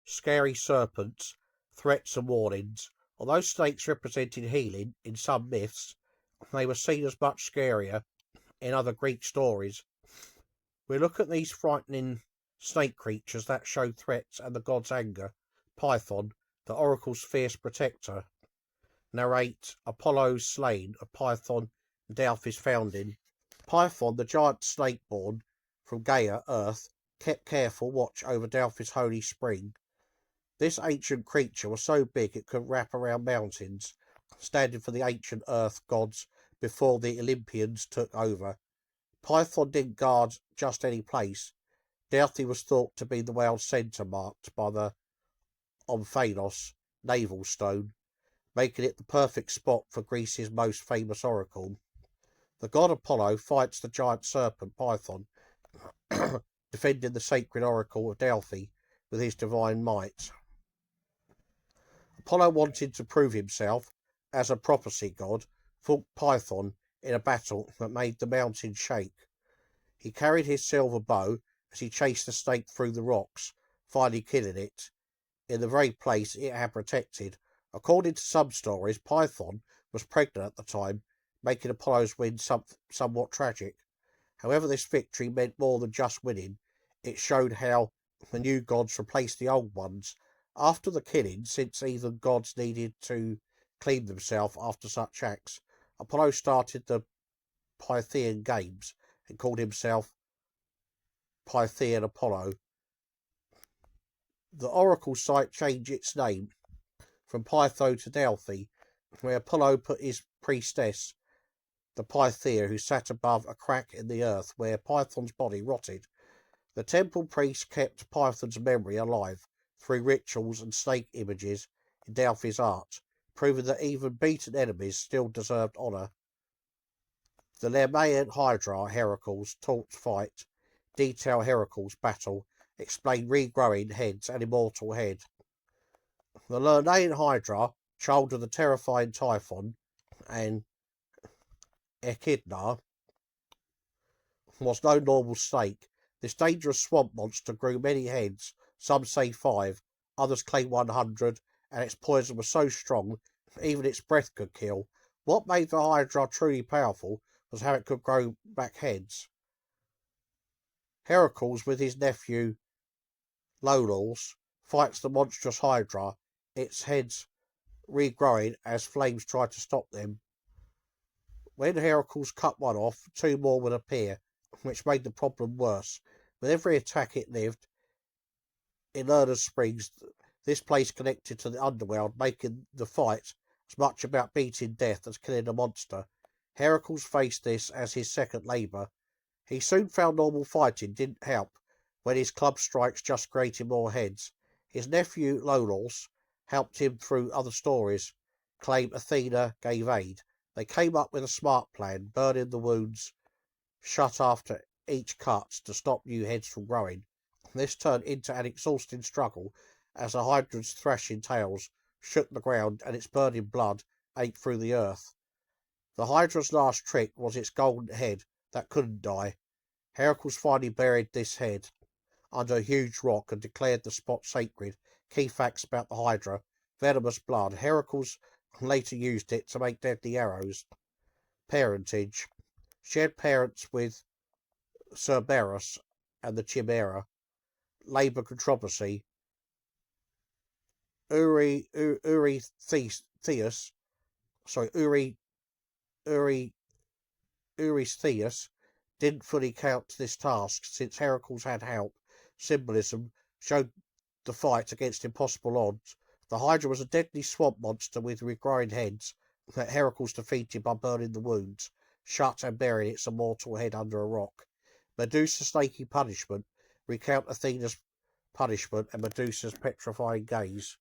scary serpents, threats and warnings. Although snakes represented healing in some myths, they were seen as much scarier in other Greek stories. We look at these frightening snake creatures that show threats and the god's anger. Python, the oracle's fierce protector, narrate Apollo's slaying of Python and Delphi's founding. Python, the giant snake born from Gaia, Earth, kept careful watch over Delphi's holy spring. This ancient creature was so big it could wrap around mountains, standing for the ancient Earth gods before the Olympians took over. Python didn't guard just any place. Delphi was thought to be the world's centre marked by the Omphalos navel stone, making it the perfect spot for Greece's most famous oracle. The god Apollo fights the giant serpent Python, defending the sacred oracle of Delphi with his divine might. Apollo wanted to prove himself as a prophecy god, fought Python in a battle that made the mountain shake. He carried his silver bow as he chased the snake through the rocks, finally killing it in the very place it had protected. According to some stories, Python was pregnant at the time, making Apollo's win somewhat tragic. However, this victory meant more than just winning. It showed how the new gods replaced the old ones. After the killing, since even gods needed to clean themselves after such acts, Apollo started the Pythian Games and called himself Pythian Apollo. The oracle site changed its name from Pytho to Delphi, where Apollo put his priestess, the Pythia, who sat above a crack in the earth where Python's body rotted. The temple priests kept Python's memory alive through rituals and snake images in Delphi's art, proving that even beaten enemies still deserved honour. The Lermaian Hydra Heracles taught fight, detail Heracles' battle, explain regrowing heads and immortal head. The Lermaian Hydra, child of the terrifying Typhon and Echidna, was no normal snake. This dangerous swamp monster grew many heads, some say 5, others claim 100, and its poison was so strong even its breath could kill. What made the Hydra truly powerful was how it could grow back heads. Heracles, with his nephew Lolaus, fights the monstrous Hydra, its heads regrowing as flames try to stop them. When Heracles cut one off, 2 more would appear, which made the problem worse. With every attack it lived in Lerna's Springs, this place connected to the underworld, making the fight as much about beating death as killing a monster. Heracles faced this as his second labour. He soon found normal fighting didn't help when his club strikes just created more heads. His nephew Lolaus helped him through other stories, claim Athena gave aid. They came up with a smart plan, burning the wounds shut after each cut to stop new heads from growing. This turned into an exhausting struggle as the Hydra's thrashing tails shook the ground and its burning blood ate through the earth. The Hydra's last trick was its golden head that couldn't die. Heracles finally buried this head under a huge rock and declared the spot sacred. Key facts about the Hydra: venomous blood. Heracles later used it to make deadly arrows. Parentage: shared parents with Cerberus and the Chimera. Labour controversy: Eurystheus didn't fully count this task, since Heracles had help. Symbolism showed the fight against impossible odds. The Hydra was a deadly swamp monster with regrowing heads that Heracles defeated by burning the wounds shut and burying its immortal head under a rock. Medusa's snaky punishment: recount Athena's punishment and Medusa's petrifying gaze.